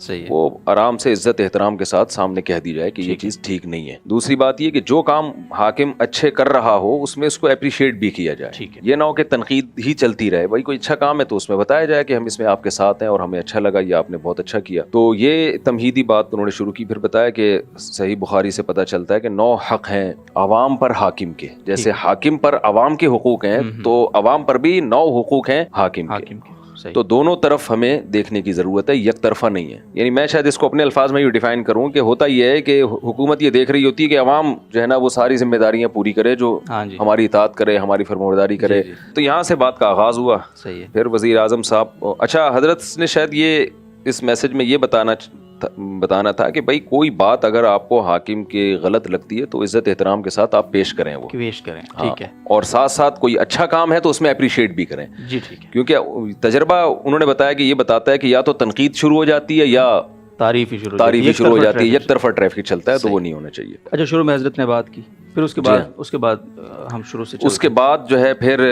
صحیح ہے. وہ آرام سے عزت احترام کے ساتھ سامنے کہہ دی جائے کہ یہ چیز ٹھیک نہیں ہے. دوسری بات یہ کہ جو کام حاکم اچھے کر رہا ہو اس میں اس کو اپریشیٹ بھی کیا جائے. یہ نہ ہو کہ تنقید ہی چلتی رہے. بھائی کوئی اچھا کام ہے تو اس میں بتایا جائے کہ ہم اس میں آپ کے ساتھ ہیں اور ہمیں اچھا لگا, یہ آپ نے بہت اچھا کیا. تو یہ تمہیدی بات انہوں نے شروع کی. پھر بتایا کہ صحیح بخاری سے پتہ چلتا ہے کہ 9 حق ہیں عوام پر حاکم کے. جیسے حاکم پر عوام کے حقوق ہیں تو عوام پر بھی 9 حقوق ہیں حاکم کے. تو دونوں طرف ہمیں دیکھنے کی ضرورت ہے, یک طرفہ نہیں ہے. یعنی میں شاید اس کو اپنے الفاظ میں یہ ڈیفائن کروں کہ ہوتا یہ ہے کہ حکومت یہ دیکھ رہی ہوتی ہے کہ عوام جو ہے نا وہ ساری ذمہ داریاں پوری کرے, جو ہماری اطاعت کرے, ہماری فرمانبرداری کرے. تو یہاں سے بات کا آغاز ہوا. پھر وزیر اعظم صاحب, اچھا حضرت نے شاید یہ اس میسج میں یہ بتانا تھا کہ بھائی کوئی بات اگر آپ کو حاکم کے غلط لگتی ہے تو عزت احترام کے ساتھ آپ پیش کریں, وہ پیش کریں, ٹھیک ہے. اور ساتھ ساتھ کوئی اچھا کام ہے تو اس میں اپریشیٹ بھی کریں. جی ٹھیک ہے. کیونکہ تجربہ انہوں نے بتایا کہ یہ بتاتا ہے کہ یا تو تنقید شروع ہو جاتی ہے یا تعریف شروع ہو جاتی ہے, یک طرفہ ٹریفک چلتا ہے, تو وہ نہیں ہونا چاہیے. اچھا, شروع میں حضرت نے بات کی, پھر اس کے بعد ہم شروع سے اس کے بعد جو ہے پھر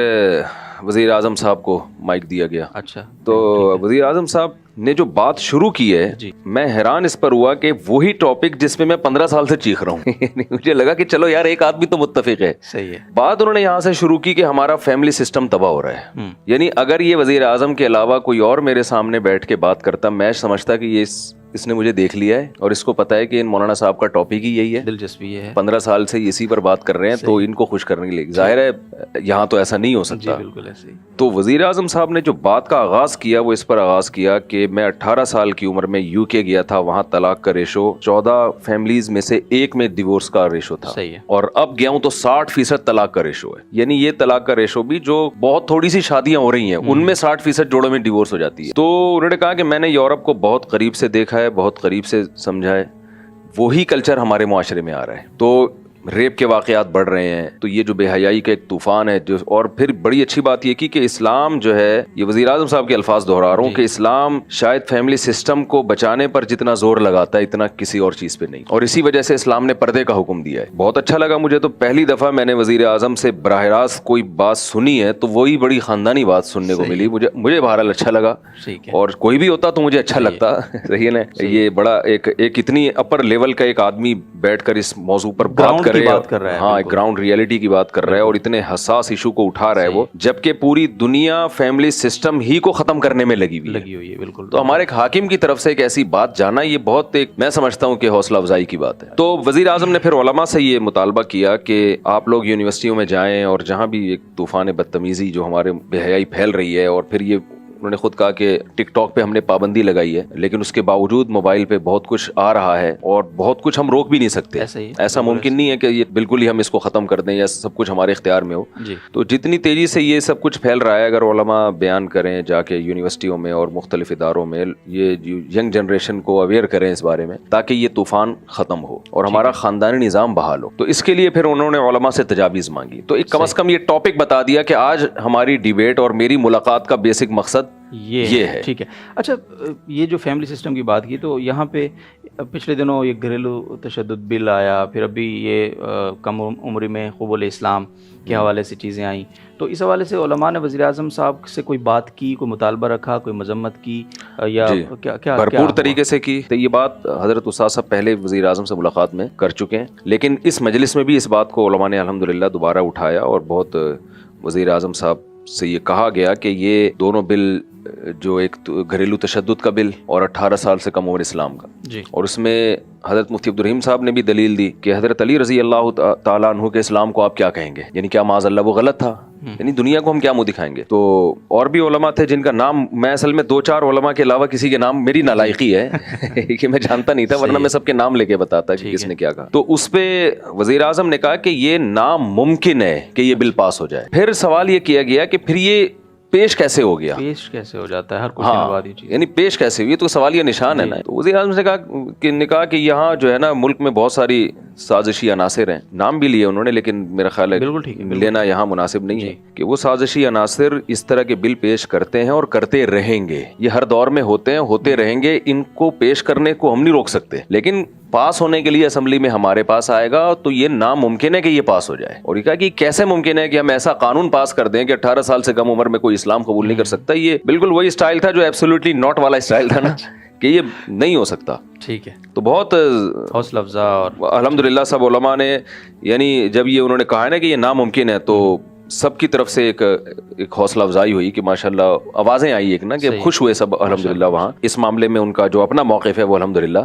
وزیر اعظم صاحب کو مائک دیا گیا. اچھا, تو وزیر اعظم صاحب نے جو بات شروع کی ہے میں حیران اس پر ہوا کہ وہی ٹاپک جس میں میں 15 سال سے چیخ رہا ہوں. مجھے لگا کہ چلو یار ایک آدمی تو متفق ہے. صحیح ہے. بات انہوں نے یہاں سے شروع کی کہ ہمارا فیملی سسٹم تباہ ہو رہا ہے. یعنی اگر یہ وزیر اعظم کے علاوہ کوئی اور میرے سامنے بیٹھ کے بات کرتا, میں سمجھتا کہ یہ اس نے مجھے دیکھ لیا ہے اور اس کو پتا ہے کہ ان مولانا صاحب کا ٹاپک ہی یہی ہے, دلچسپی ہے, 15 سال سے اسی پر بات کر رہے ہیں, تو ان کو خوش کرنے کے لیے. ظاہر ہے یہاں تو ایسا نہیں ہو سکتا. بالکل ایسے ہی. تو وزیر اعظم صاحب نے جو بات کا آغاز کیا وہ اس پر آغاز کیا کہ میں 18 سال کی عمر میں یو کے گیا تھا, وہاں طلاق کا ریشو 14 فیملیز میں سے ایک میں ڈیورس کا ریشو تھا. صحیح ہے. اور اب گیا ہوں تو 60% طلاق کا ریشو ہے. یعنی یہ طلاق کا ریشو بھی جو بہت تھوڑی سی شادیاں ہو رہی ہیں ان میں 60% جوڑوں میں ڈیورس ہو جاتی ہے. تو انہوں نے کہا کہ میں نے یورپ کو بہت قریب سے دیکھا ہے, بہت قریب سے سمجھا ہے, وہی کلچر ہمارے معاشرے میں آ رہا ہے. تو ریپ کے واقعات بڑھ رہے ہیں, تو یہ جو بے حیائی کا ایک طوفان ہے جو, اور پھر بڑی اچھی بات یہ کی کہ اسلام جو ہے, یہ وزیر اعظم صاحب کے الفاظ دہرا رہا ہوں کہ اسلام شاید فیملی سسٹم کو بچانے پر جتنا زور لگاتا ہے اتنا کسی اور چیز پہ نہیں, اور اسی وجہ سے اسلام نے پردے کا حکم دیا ہے. بہت اچھا لگا مجھے. تو پہلی دفعہ میں نے وزیر اعظم سے براہ راست کوئی بات سنی ہے تو وہی بڑی خاندانی بات سننے کو ملی. مجھے بہرحال اچھا لگا, اور کوئی بھی ہوتا تو مجھے اچھا لگتا. صحیح ہے نا, یہ بڑا ایک اتنی اپر لیول کا ایک آدمی بیٹھ کر اس موضوع پر بات کر رہا ہے. ہاں, گراؤنڈ ریئلٹی کی بات کر رہا ہے اور اتنے حساس ایشو کو اٹھا رہا ہے وہ, جبکہ پوری دنیا فیملی سسٹم ہی کو ختم کرنے میں لگی ہوئی ہے. بالکل. تو ہمارے ایک حاکم کی طرف سے ایک ایسی بات جانا, یہ بہت ایک میں سمجھتا ہوں کہ حوصلہ افزائی کی بات ہے. تو وزیر اعظم نے پھر علماء سے یہ مطالبہ کیا کہ آپ لوگ یونیورسٹیوں میں جائیں اور جہاں بھی ایک طوفان بدتمیزی جو ہمارے بے حیائی پھیل رہی ہے, اور پھر یہ انہوں نے خود کہا کہ ٹک ٹاک پہ ہم نے پابندی لگائی ہے لیکن اس کے باوجود موبائل پہ بہت کچھ آ رہا ہے اور بہت کچھ ہم روک بھی نہیں سکتے. ایسا ممکن نہیں ہے کہ یہ بالکل ہی ہم اس کو ختم کر دیں یا سب کچھ ہمارے اختیار میں ہو. تو جتنی تیزی سے یہ سب کچھ پھیل رہا ہے, اگر علماء بیان کریں جا کے یونیورسٹیوں میں اور مختلف اداروں میں, یہ ینگ جنریشن کو اویئر کریں اس بارے میں تاکہ یہ طوفان ختم ہو اور ہمارا خاندانی نظام بحال ہو. تو اس کے لیے پھر انہوں نے علماء سے تجاویز مانگی. تو ایک کم از کم یہ ٹاپک بتا دیا کہ آج ہماری ڈیبیٹ اور میری ملاقات کا بیسک مقصد یہ ہے. ٹھیک ہے. اچھا, یہ جو فیملی سسٹم کی بات کی تو یہاں پہ پچھلے دنوں یہ گھریلو تشدد بل آیا, پھر ابھی یہ کم عمری میں قبول اسلام کے حوالے سے چیزیں آئیں. تو اس حوالے سے علماء نے وزیر اعظم صاحب سے کوئی بات کی, کوئی مطالبہ رکھا, کوئی مذمت کی یا کیا؟ بھرپور طریقے سے کی. تو یہ بات حضرت استاد صاحب پہلے وزیر اعظم سے ملاقات میں کر چکے ہیں, لیکن اس مجلس میں بھی اس بات کو علماء نے الحمدللہ دوبارہ اٹھایا اور بہت وزیر اعظم صاحب سے یہ کہا گیا کہ یہ دونوں بل, جو ایک گھریلو تشدد کا بل اور 18 سال سے کم عمر اسلام کا, اور اس میں حضرت مفتی عبدالرحیم صاحب نے بھی دلیل دی کہ حضرت علی رضی اللہ تعالیٰ عنہ کے اسلام کو آپ کیا کہیں گے, یعنی کیا معاذ اللہ وہ غلط تھا, یعنی دنیا کو ہم کیا منہ دکھائیں گے. تو اور بھی علماء تھے جن کا نام میں اصل میں 2-4 علماء کے علاوہ کسی کے نام, میری نالائقی ہے کہ میں جانتا نہیں تھا, ورنہ میں سب کے نام لے کے بتاتا کہ کس نے کیا کہا. تو اس پہ وزیر اعظم نے کہا کہ یہ ناممکن ہے کہ یہ بل پاس ہو جائے. پھر سوال یہ کیا گیا کہ پھر یہ پیش کیسے ہو گیا, پیش کیسے ہو جاتا ہے ہر کچھ, یعنی پیش کیسے ہوئی, تو سوال یہ نشان ہے نا. تو وزیر اعظم نے کہا کہ یہاں جو ہے نا ملک میں بہت ساری سازشی عناصر ہیں, نام بھی لیے انہوں نے, لیکن میرا خیال ہے لینا یہاں مناسب نہیں ہے, کہ وہ سازشی عناصر اس طرح کے بل پیش کرتے ہیں اور کرتے رہیں گے. یہ ہر دور میں ہوتے ہیں, ہوتے رہیں گے, ان کو پیش کرنے کو ہم نہیں روک سکتے, لیکن پاس ہونے کے لیے اسمبلی میں ہمارے پاس آئے گا تو یہ ناممکن ہے کہ یہ پاس ہو جائے. اور یہ کہا کہ کیسے ممکن ہے کہ ہم ایسا قانون پاس کر دیں کہ 18 سال سے کم عمر میں کوئی اسلام قبول نہیں کر سکتا. یہ بالکل وہی اسٹائل تھا جو ایبسولوٹلی ناٹ والا اسٹائل تھا نا, کہ یہ نہیں ہو سکتا. ٹھیک ہے. تو بہت حوصلہ افزا اور الحمدللہ سب علماء نے, یعنی جب یہ انہوں نے کہا ہے نا کہ یہ ناممکن ہے, تو سب کی طرف سے ایک حوصلہ افزائی ہوئی کہ ماشاءاللہ آوازیں آئی ایک نا کہ خوش ہوئے سب الحمدللہ. وہاں اس معاملے میں ان کا جو اپنا موقف ہے وہ الحمدللہ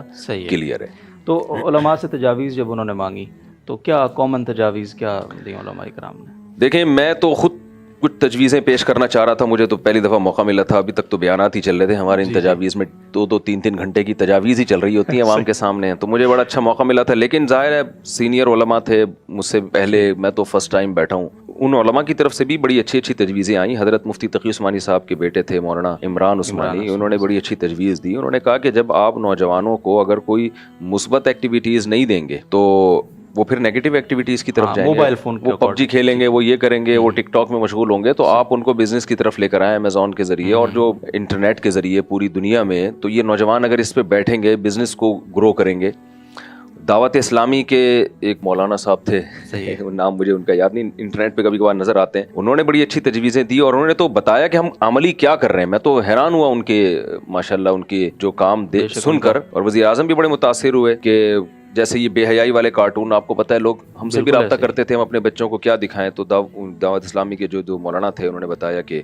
کلیئر ہے. تو علماء سے تجاویز جب انہوں نے مانگی تو کیا کامن تجاویز کیا دی علماء کرام نے؟ دیکھیں میں تو خود کچھ تجویزیں پیش کرنا چاہ رہا تھا, مجھے تو پہلی دفعہ موقع ملا تھا, ابھی تک تو بیانات ہی چل رہے تھے ہمارے ان تجاویز میں, 2-3 گھنٹے کی تجاویز ہی چل رہی ہوتی ہیں عوام کے سامنے, تو مجھے بڑا اچھا موقع ملا تھا. لیکن ظاہر ہے سینئر علماء تھے مجھ سے پہلے, میں تو فرسٹ ٹائم بیٹھا ہوں, ان علماء کی طرف سے بھی بڑی اچھی تجویزیں آئیں. حضرت مفتی تقی عثمانی صاحب کے بیٹے تھے مولانا عمران عثمانی, انہوں نے بڑی اچھی تجویز دی. انہوں نے کہا کہ جب آپ نوجوانوں کو اگر کوئی مثبت ایکٹیویٹیز نہیں دیں گے تو وہ پھر نیگیٹو ایکٹیویٹیز کی طرف جائیں گے, موبائل فون, وہ پب جی کھیلیں گے, وہ یہ کریں گے, وہ ٹک ٹاک میں مشغول ہوں گے. تو آپ ان کو بزنس کی طرف لے کر آئیں امیزون کے ذریعے اور جو انٹرنیٹ کے ذریعے پوری دنیا میں, تو یہ نوجوان اگر اس پہ بیٹھیں گے بزنس کو گرو کریں گے. دعوت اسلامی کے ایک مولانا صاحب تھے, نام مجھے ان کا یاد نہیں, انٹرنیٹ پہ کبھی کبھار نظر آتے ہیں, انہوں نے بڑی اچھی تجویزیں دی اور انہوں نے تو بتایا کہ ہم عملی کیا کر رہے ہیں. میں تو حیران ہوا ان کے ماشاءاللہ ان کے جو کام سن کر, اور وزیر اعظم بھی بڑے متاثر ہوئے کہ جیسے یہ بے حیائی والے کارٹون, آپ کو پتہ ہے لوگ ہم سے بھی رابطہ کرتے تھے, ہم اپنے بچوں کو کیا دکھائیں, تو دعوت اسلامی کے جو مولانا تھے انہوں نے بتایا کہ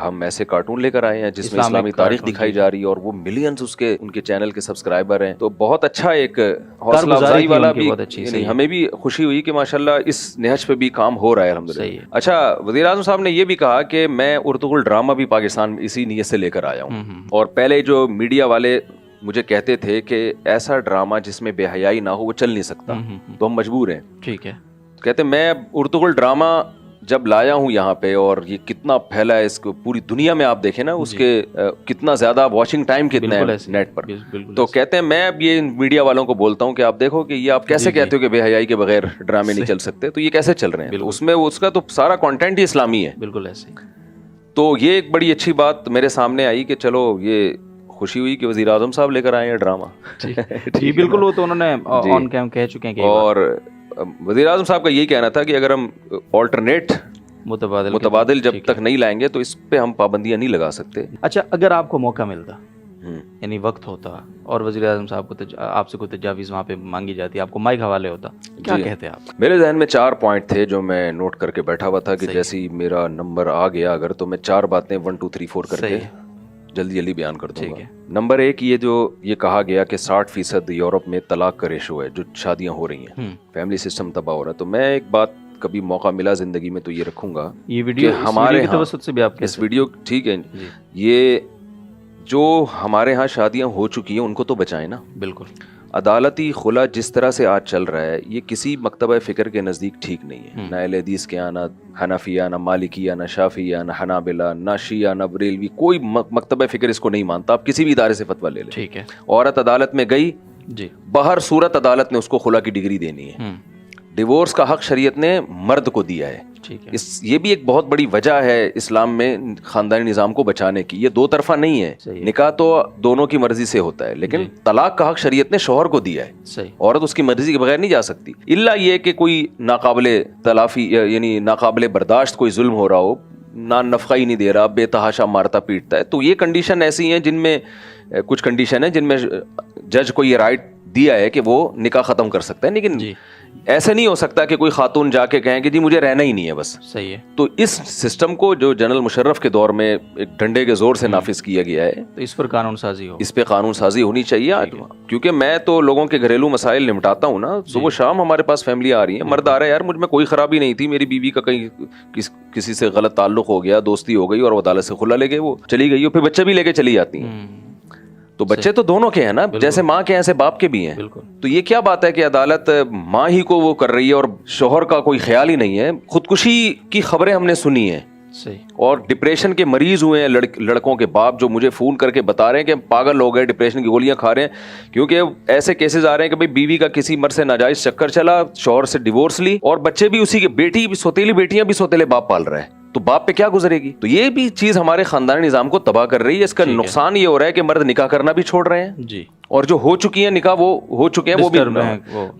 ہم ایسے کارٹون لے کر آئے ہیں جس میں اسلامی تاریخ دکھائی جا رہی ہے, اور وہ ملینز اس کے ان کے چینل کے سبسکرائبر ہیں. تو بہت اچھا ایک حوصلہ افزائی والا بھی, ہمیں بھی خوشی ہوئی کہ ماشاءاللہ اس نہج پہ بھی کام ہو رہا ہے الحمدللہ. اچھا, وزیر اعظم صاحب نے یہ بھی کہا کہ میں ارطغرل ڈرامہ بھی پاکستان اسی نیت سے لے کر آیا ہوں, اور پہلے جو میڈیا والے مجھے کہتے تھے کہ ایسا ڈرامہ جس میں بے حیائی نہ ہو وہ چل نہیں سکتا, تو ہم مجبور ہیں. ٹھیک ہے. کہتے میں ارطغرل ڈرامہ جب لایا ہوں یہاں پہ, اور یہ کتنا پھیلا ہے, اس کو پوری دنیا میں آپ دیکھیں نا, اس کے کتنا زیادہ واچنگ ٹائم کتنا ہے نیٹ پر. تو کہتے ہیں میں اب یہ میڈیا والوں کو بولتا ہوں کہ آپ دیکھو کہ یہ آپ کیسے کہتے ہو کہ بے حیائی کے بغیر ڈرامے نہیں چل سکتے, تو یہ کیسے چل رہے ہیں, اس میں اس کا تو سارا کانٹینٹ ہی اسلامی ہے. بالکل ایسے. تو یہ ایک بڑی اچھی بات میرے سامنے آئی کہ چلو یہ خوشی ہوئی کہ وزیر اعظم صاحب لے کر آئے ہیں ڈرامہ. جی بالکل, وہ تو انہوں نے آن کیم کہہ چکے ہیں. اور وزیر اعظم صاحب کا یہی کہنا تھا کہ اگر ہم آلٹرنیٹ متبادل جب تک نہیں لائیں گے تو اس پہ ہم پابندیاں نہیں لگا سکتے. اچھا, اگر آپ کو موقع ملتا, یعنی وقت ہوتا اور وزیر اعظم صاحب کو آپ سے کوئی تجاویز وہاں پہ مانگی جاتی, آپ کو مائک حوالے ہوتا, کیا کہتے آپ؟ میرے ذہن میں 4 پوائنٹ تھے جو میں نوٹ کر کے بیٹھا ہوا تھا کہ جیسے ہی میرا نمبر آ گیا اگر, تو میں 4 باتیں 1 2 3 4 کر کے جلدی بیان کر دوں گا. نمبر 1, یہ کہا گیا کہ 60% یورپ میں طلاق کا ریشو ہے, جو شادیاں ہو رہی ہیں, فیملی سسٹم تباہ ہو رہا ہے. تو میں ایک بات کبھی موقع ملا زندگی میں تو یہ رکھوں گا, یہ ویڈیو ہمارے توسط سے بھی آپ اس ویڈیو, ٹھیک ہے, یہ جو ہمارے ہاں شادیاں ہو چکی ہیں ان کو تو بچائیں نا. بالکل. عدالتی خلا جس طرح سے آج چل رہا ہے یہ کسی مکتبہ فکر کے نزدیک ٹھیک نہیں ہے. نہ اہل حدیث کے یہاں, نہ حنفیہ, نہ مالکیہ, نہ شافعیہ, نہ حنابلہ, نہ شیعہ, نہ بریلوی, کوئی مکتبہ فکر اس کو نہیں مانتا. آپ کسی بھی ادارے سے فتویٰ لے لیں. ٹھیک ہے. عورت عدالت میں گئی, جی, بہر صورت عدالت نے اس کو خلا کی ڈگری دینی ہے. ڈیورس کا حق شریعت نے مرد کو دیا ہے. یہ بھی ایک بہت بڑی وجہ ہے اسلام میں خاندانی نظام کو بچانے کی. یہ 2 طرفہ نہیں ہے, نکاح تو دونوں کی مرضی سے ہوتا ہے, لیکن طلاق کا حق شریعت نے شوہر کو دیا ہے. عورت اس کی مرضی کے بغیر نہیں جا سکتی, الا یہ کہ کوئی ناقابل تلافی یعنی ناقابل برداشت کوئی ظلم ہو رہا ہو, نہ نفقہ ہی نہیں دے رہا, بے تحاشا مارتا پیٹتا ہے. تو یہ کنڈیشن ایسی ہیں جن میں, کچھ کنڈیشن ہیں جن میں جج کو یہ رائٹ دیا ہے کہ وہ نکاح ختم کر سکتا ہے. لیکن ایسے نہیں ہو سکتا کہ کوئی خاتون جا کے کہیں کہ جی مجھے رہنا ہی نہیں ہے بس. صحیح ہے. تو اس سسٹم کو جو جنرل مشرف کے دور میں ایک ڈنڈے کے زور سے نافذ کیا گیا ہے, تو اس پر قانون سازی ہو, اس پہ قانون سازی ہونی چاہیے. کیونکہ میں تو لوگوں کے گھریلو مسائل نمٹاتا ہوں نا, صبح شام ہمارے پاس فیملی آ رہی ہے, مرد آ رہا ہے, یار مجھ میں کوئی خرابی نہیں تھی, میری بیوی کا کہیں کسی سے غلط تعلق ہو گیا, دوستی ہو گئی, اور وہ عدالت سے خلا لے گئے, وہ چلی گئی, اور پھر بچے بھی لے کے چلی جاتی ہیں. تو بچے تو دونوں کے ہیں نا, جیسے ماں کے ہیں ایسے باپ کے بھی ہیں. تو یہ کیا بات ہے کہ عدالت ماں ہی کو وہ کر رہی ہے اور شوہر کا کوئی خیال ہی نہیں ہے. خودکشی کی خبریں ہم نے سنی ہیں, اور ڈپریشن کے مریض ہوئے ہیں لڑکوں کے باپ, جو مجھے فون کر کے بتا رہے ہیں کہ پاگل ہو گئے, ڈپریشن کی گولیاں کھا رہے ہیں, کیونکہ ایسے کیسز آ رہے ہیں کہ بھائی بیوی کا کسی مرد سے ناجائز چکر چلا, شوہر سے ڈیورس لی, اور بچے بھی اسی کے, بیٹی بھی سوتیلی بیٹیاں بھی سوتیلے باپ پال رہا ہے. تو باپ پہ کیا گزرے گی؟ تو یہ بھی چیز ہمارے خاندانی نظام کو تباہ کر رہی ہے. اس کا نقصان یہ ہو رہا ہے کہ مرد نکاح کرنا بھی چھوڑ رہے ہیں, جی, اور جو ہو چکی ہیں نکاح وہ ہو چکے ہیں وہ بھی.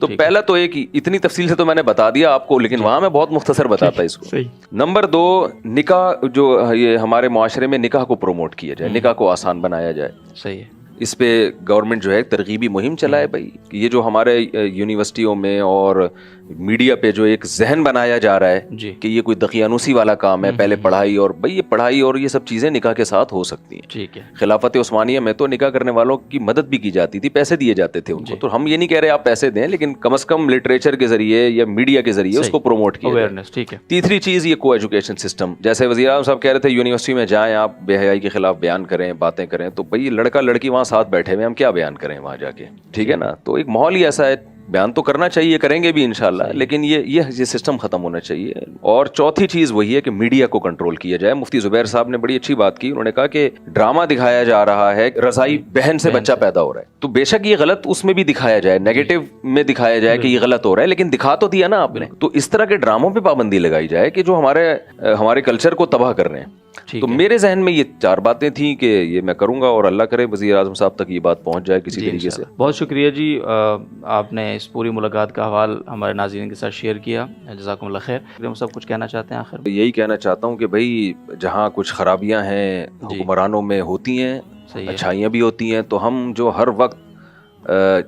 تو پہلا تو ایک اتنی تفصیل سے تو میں نے بتا دیا آپ کو, لیکن وہاں میں بہت مختصر بتاتا اس کو. نمبر 2, نکاح جو یہ ہمارے معاشرے میں نکاح کو پروموٹ کیا جائے, نکاح کو آسان بنایا جائے. صحیح ہے. اس پہ گورنمنٹ جو ہے ترغیبی مہم چلائے بھائی. یہ جو ہمارے یونیورسٹیوں میں اور میڈیا پہ جو ایک ذہن بنایا جا رہا ہے کہ یہ کوئی دقیانوسی والا کام ہے, پہلے پڑھائی, اور بھائی یہ پڑھائی اور یہ سب چیزیں نکاح کے ساتھ ہو سکتی ہیں. ٹھیک ہے. خلافت عثمانیہ میں تو نکاح کرنے والوں کی مدد بھی کی جاتی تھی, پیسے دیے جاتے تھے ان کو. تو ہم یہ نہیں کہہ رہے آپ پیسے دیں, لیکن کم از کم لٹریچر کے ذریعے یا میڈیا کے ذریعے اس کو پروموٹ کیا جائے. ٹھیک ہے. تیسری چیز یہ کو ایجوکیشن سسٹم, جیسے وزیر اعظم صاحب کہہ رہے تھے یونیورسٹی میں جائیں آپ بے حیائی کے خلاف بیان کریں, باتیں کریں, تو بھائی لڑکا لڑکی وہاں ساتھ بیٹھے ہوئے, ہم کیا بیان کریں وہاں جا کے, ٹھیک ہے نا. تو ایک ماحول ہی ایسا ہے, بیان تو کرنا چاہیے, کریں گے بھی انشاءاللہ, لیکن یہ سسٹم ختم ہونا چاہیے. اور چوتھی چیز وہی ہے کہ میڈیا کو کنٹرول کیا جائے. مفتی زبیر صاحب نے بڑی اچھی بات کی, انہوں نے کہا کہ ڈرامہ دکھایا جا رہا ہے رضائی بہن سے بچہ پیدا ہو رہا ہے, تو بے شک یہ غلط اس میں بھی دکھایا جائے, نیگیٹو میں دکھایا جائے کہ یہ غلط ہو رہا ہے, لیکن دکھا تو دیا نا آپ نے. تو اس طرح کے ڈراموں پہ پابندی لگائی جائے کہ جو ہمارے کلچر کو تباہ کر رہے ہیں. تو میرے ذہن میں یہ 4 باتیں تھیں کہ یہ میں کروں گا, اور اللہ کرے وزیر اعظم صاحب تک یہ بات پہنچ جائے کسی طریقے سے. بہت شکریہ جی, آپ نے اس پوری ملاقات کا حوال ہمارے ناظرین کے ساتھ شیئر کیا, جزاکم اللہ خیر. ہم سب کچھ کہنا چاہتے ہیں آخر؟ یہی کہنا چاہتا ہوں کہ بھائی جہاں کچھ خرابیاں ہیں حکمرانوں میں ہوتی ہیں, اچھائیاں بھی ہوتی ہیں, تو ہم جو ہر وقت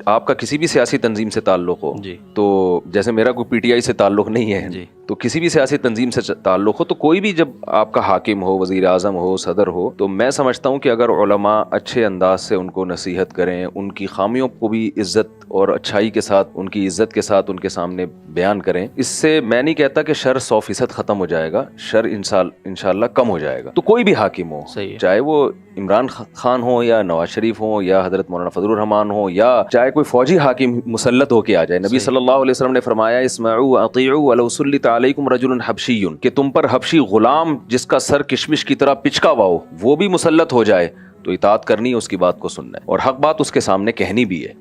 آپ کا کسی بھی سیاسی تنظیم سے تعلق ہو, تو جیسے میرا کوئی پی ٹی آئی سے تعلق نہیں ہے, تو کسی بھی سیاسی تنظیم سے تعلق ہو, تو کوئی بھی جب آپ کا حاکم ہو, وزیر اعظم ہو, صدر ہو, تو میں سمجھتا ہوں کہ اگر علماء اچھے انداز سے ان کو نصیحت کریں, ان کی خامیوں کو بھی عزت اور اچھائی کے ساتھ, ان کی عزت کے ساتھ ان کے سامنے بیان کریں, اس سے میں نہیں کہتا کہ شر 100% ختم ہو جائے گا, شر انشاءاللہ کم ہو جائے گا. تو کوئی بھی حاکم ہو, چاہے وہ عمران خان ہو یا نواز شریف ہو یا حضرت مولانا فضل الرحمان ہو, یا چاہے کوئی فوجی حاکم مسلط ہو کے آ جائے. نبی صلی اللہ علیہ وسلم نے فرمایا اسمعوا واطیعوا ولو سلط علیکم رجل حبشی, کہ تم پر حبشی غلام جس کا سر کشمش کی طرح پچکا ہوا ہو وہ بھی مسلط ہو جائے تو اطاعت کرنی ہے, اس کی بات کو سننا ہے, اور حق بات اس کے سامنے کہنی بھی ہے.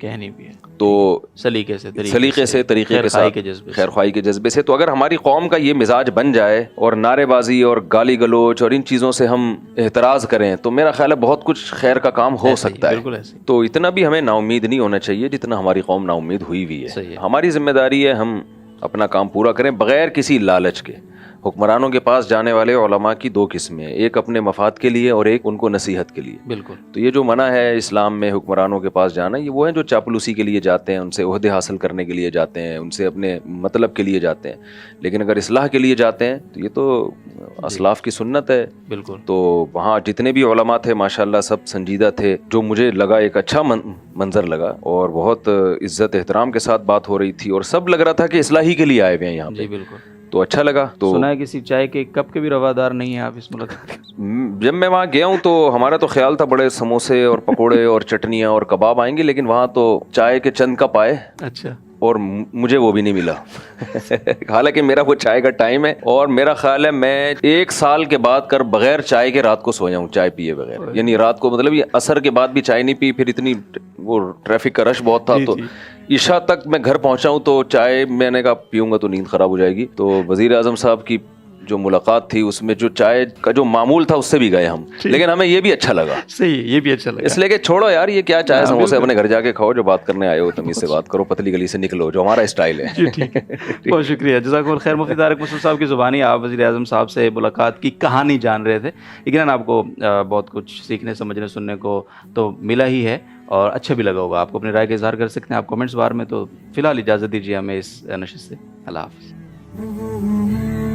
تو سلیقے سے طریقے کے ساتھ خیر خواہی کے جذبے سے. تو اگر ہماری قوم کا یہ مزاج بن جائے اور نعرے بازی اور گالی گلوچ اور ان چیزوں سے ہم احتراز کریں, تو میرا خیال ہے بہت کچھ خیر کا کام ہو سکتا ہے. تو اتنا بھی ہمیں نا امید نہیں ہونا چاہیے جتنا ہماری قوم نا امید ہوئی ہوئی ہے. ہماری ذمہ داری ہے ہم اپنا کام پورا کریں بغیر کسی لالچ کے. حکمرانوں کے پاس جانے والے علماء کی 2 قسمیں ہیں, ایک اپنے مفاد کے لیے اور ایک ان کو نصیحت کے لیے. بالکل. تو یہ جو منع ہے اسلام میں حکمرانوں کے پاس جانا, یہ وہ ہیں جو چاپلوسی کے لیے جاتے ہیں, ان سے عہدے حاصل کرنے کے لیے جاتے ہیں, ان سے اپنے مطلب کے لیے جاتے ہیں. لیکن اگر اصلاح کے لیے جاتے ہیں تو یہ تو اسلاف کی سنت ہے. بالکل. تو وہاں جتنے بھی علماء تھے ماشاءاللہ سب سنجیدہ تھے, جو مجھے لگا ایک اچھا منظر لگا, اور بہت عزت احترام کے ساتھ بات ہو رہی تھی, اور سب لگ رہا تھا کہ اصلاحی کے لیے آئے ہوئے ہیں یہاں پہ. بالکل. تو اچھا لگا. تو سنا ہے کسی چائے کے کپ کے بھی روادار نہیں ہیں آپ اس ملاقات. جب میں وہاں گیا ہوں تو ہمارا تو خیال تھا بڑے سموسے اور پکوڑے اور چٹنیاں اور کباب آئیں گے, لیکن وہاں تو چائے کے چند کپ آئے. اچھا. اور مجھے وہ بھی نہیں ملا. حالانکہ میرا وہ چائے کا ٹائم ہے, اور میرا خیال ہے میں 1 سال کے بعد کر بغیر چائے کے رات کو سویا ہوں, چائے پیے بغیر. یعنی رات کو مطلب یہ عصر کے بعد بھی چائے نہیں پی, پھر اتنی وہ ٹریفک کا رش بہت تھا, تو عشاء تک میں گھر پہنچا ہوں تو چائے میں نے کہا پیوں گا تو نیند خراب ہو جائے گی. تو وزیر اعظم صاحب کی جو ملاقات تھی اس میں جو چائے کا جو معمول تھا اس سے بھی گئے ہم, لیکن ہمیں یہ بھی اچھا لگا. صحیح, یہ بھی اچھا لگا, اس لیے کہ چھوڑو یار یہ کیا چائے سموسے, اپنے گھر جا کے کھاؤ, جو بات کرنے آئے ہو تمیز سے بات کرو, پتلی گلی سے نکلو, جو ہمارا اسٹائل ہے. بہت شکریہ, جزاک اللہ خیر. مفتی طارق مسعود صاحب کی زبانی آپ وزیر اعظم صاحب سے ملاقات کی کہانی جان رہے تھے, لیکن آپ کو بہت کچھ سیکھنے سمجھنے سننے کو تو ملا ہی ہے, اور اچھا بھی لگا ہوگا. آپ کو اپنی رائے کا اظہار کر سکتے ہیں آپ کمنٹس بار میں. تو فی الحال اجازت دیجیے ہمیں اس نشست سے. اللہ حافظ.